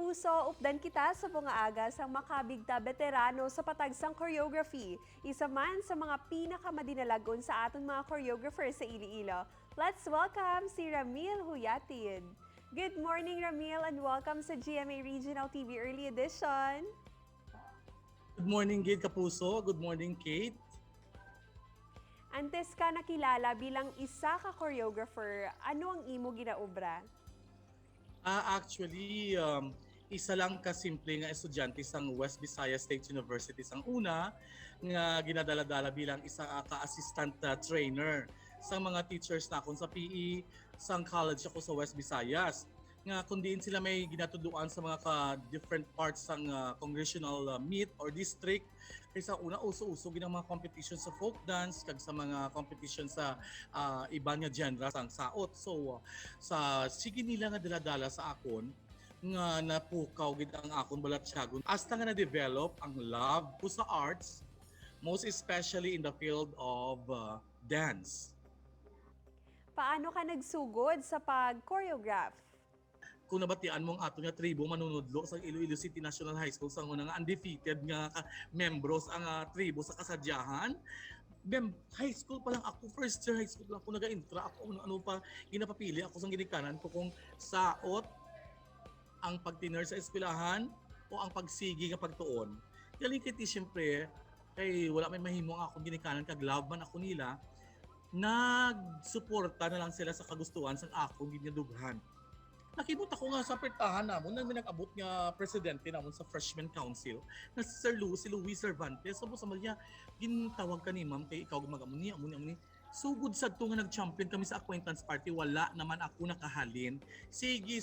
kapuso, updan kita sa aga sang makabigta veterano sa patagsang choreography. Isa man sa mga pinakamadinalagon sa aton mga choreographers sa Iloilo. Let's welcome si Ramil Huyatid. Good morning, Ramil, and welcome sa GMA Regional TV Early Edition. Good morning, Gid Kapuso. Good morning, Kate. Antes ka nakilala bilang isa ka choreographer, ano ang imo ginaobra? Actually, isa lang kasimple nga estudyante sa West Visayas State University sang una nga ginadala-dala bilang isa ka-assistant trainer sa mga teachers na akon sa PE sang college ako sa West Visayas. Nga kung diin sila may ginatuduan sa mga different parts ng congressional meet or district. Kaysa una, uso-uso ginang mga competition sa folk dance, kag sa mga competition sa iba nga genre sang saot. So, sa sige nila nga dala-dala sa akon, nga napukaw gid ang akon balatsyagon. Hasta nga na-develop ang love ko sa arts, most especially in the field of dance. Paano ka nagsugod sa pag-choreograph? Kung nabatian mong ato nga tribo manunudlo sa Iloilo City National High School sa nga undefeated nga membros ang tribo sa kasadyahan. High school pa lang ako, first year high school lang ako naga-intra ako, ano pa ginapapili ako sa ginikanan ko kung saot ang pagtiner sa eskwelahan o ang pagsigi nga pagtuon. Galing kiti siyempre kay wala may mahimo nga akong ginikanan kag love man ako nila, nagsuporta na lang sila sa kagustuhan sang akong ginadughan. Nakibot ako nga sa pertahan namon nang nag-abot nga presidente namon sa Freshman Council na si si Luis Cervantes. Sabi sa niya, gintawag ka ni ma'am kay ikaw mag-amuni, amuni. Sugod sad to nga nag-champion kami sa acquaintance party, wala naman ako nakahalin. Sige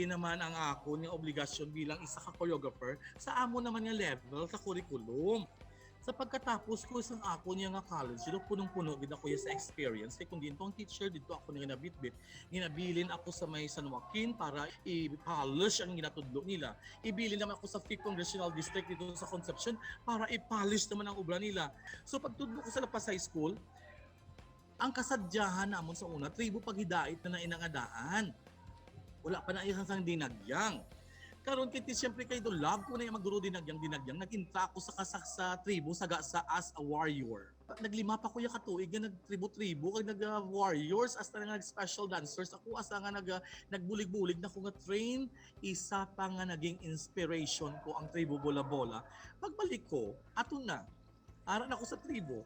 naman ang ako nga obligasyon bilang isa ka choreographer sa amo naman nga level sa curriculum. Sa pagkatapos ko isang ako niya nga college, dito punong-puno gid ako sa experience. Kaya kung dito ang teacher, dito ako nga nabitbit. Ginabilin ako sa may San Joaquin para i-polish ang ginatudlo nila. Ibilin naman ako sa 5th Congressional District dito sa Concepcion para i-polish naman ang obra nila. So pagtudlo ko sa Lapas High School, ang kasadyahan namon sa una, tribo paghidait na nainangadaan. Wala pa na isang sang dinagyang. Karon kiti siyempre kay do love ko na yung magduro dinagyang. Nag-intra ako sa tribo sa as a warrior. Naglima pa ko ya katuig nga nagtribo-tribo kag nag-warriors hasta nga nag-special dancers. Ako asa nga nagbulig-bulig na ko nga train. Isa pa nga naging inspiration ko ang tribo bola-bola. Pagbalik ko, ato na. Aran ako sa tribo.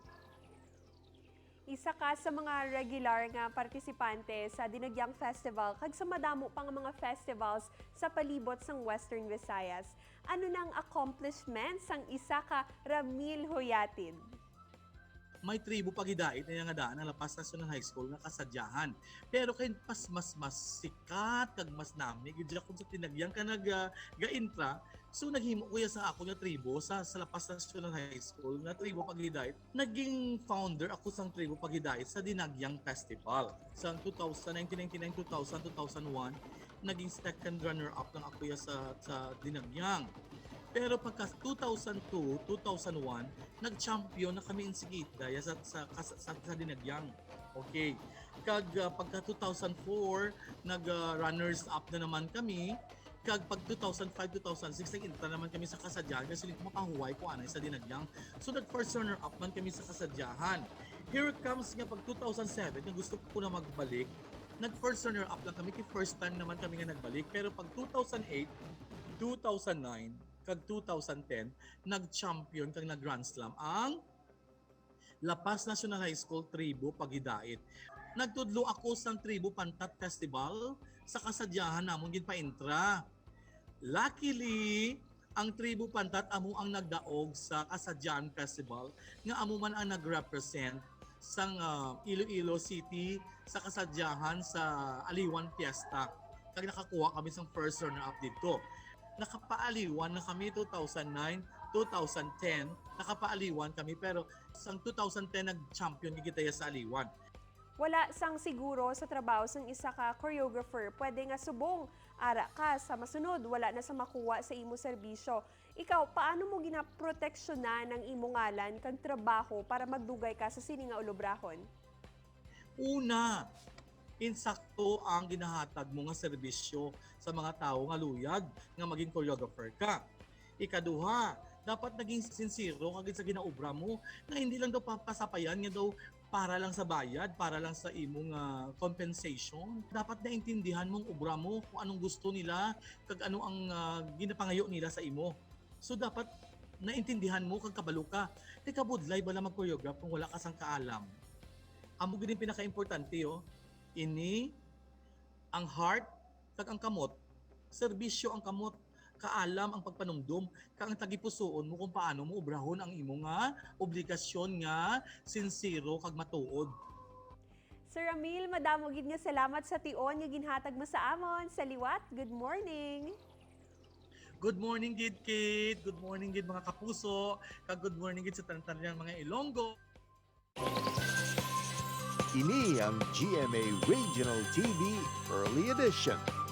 Isa ka sa mga regular nga partisipante sa Dinagyang Festival kag sa madamo pang mga festivals sa palibot sang Western Visayas. Ano nang accomplishments sang isa ka Ramil Huyatid? May tribo pagidait na nga daan ang Lapas National High School nga kasadyahan. Pero kay mas sikat kag mas nami gid ako sa tinagyang ka ga-intra. So naghimo ko sa ako nga tribo sa Lapas National High School nga tribo pagidait. Naging founder ako sang tribo pagidait sa Dinagyang Festival. Sa 1999, 2000, 2001, naging second runner-up lang ako sa Dinagyang. Pero pagka 2002, 2001, nag-champion na kami in Sigita sa Dinagyang. Okay. Kag pagka 2004, nag-runners up na naman kami. Kag pag 2005, 2006, nag-intra naman kami sa Kasadyahan kasi mapahuway ko anay sa Dinagyang. So nag-first runner up man kami sa Kasadyahan. Here comes nga pag 2007, na gusto ko na magbalik. Nag-first runner up lang kami, first time naman kami nga nagbalik. Pero pag 2008, 2009, kag 2010, nag-champion kag nag-Grand Slam ang Lapas National High School Tribo Pagidait. Nagtudlo ako sa Tribo Pantat Festival sa kasadyahan namon gid pa-intra. Luckily, ang Tribo Pantat amo ang nagdaog sa Kasadyahan Festival nga amo man ang nag-represent sang Iloilo City sa kasadyahan sa Aliwan Fiesta. Kag nakakuha kami sang first runner-up dito. Nakapaaliwan na kami 2009, 2010, nakapaaliwan kami pero sang 2010 nag-champion kita sa Aliwan. Wala sang siguro sa trabaho sang isa ka choreographer, pwede nga subong ara ka sa masunod, wala na sa makuha sa imo serbisyo. Ikaw, paano mo ginaproteksyonan ang imo ngalan kag trabaho para magdugay ka sa sini nga ulubrahon? Una, insakto ang ginahatag mo nga serbisyo sa mga tao nga luyag nga maging choreographer ka. Ikaduha, dapat naging sincero kagid sa ginaobra mo na hindi lang daw papasapayan nga daw para lang sa bayad, para lang sa imong compensation. Dapat naintindihan mong obra mo kung anong gusto nila, kag ano ang ginapangayo nila sa imo. So dapat naintindihan mo kag kabalo ka. Di ka budlay bala mag-choreograph kung wala ka sang kaalam. Amo gid pinaka-importante ini ang heart kag ang kamot. Serbisyo ang kamot, kaalam ang pagpanumdum, kag ang tagipusoon mo kung paano mo obrahon ang imo nga obligasyon nga sincero kag matuod. Sir Ramil, madamo gid nga salamat sa tion nga ginhatag mo sa amon. Sa liwat, good morning. Good morning gid kid, good morning gid mga kapuso, kag good morning gid sa tanan-tanan mga Ilonggo. Ini ang GMA Regional TV Early Edition.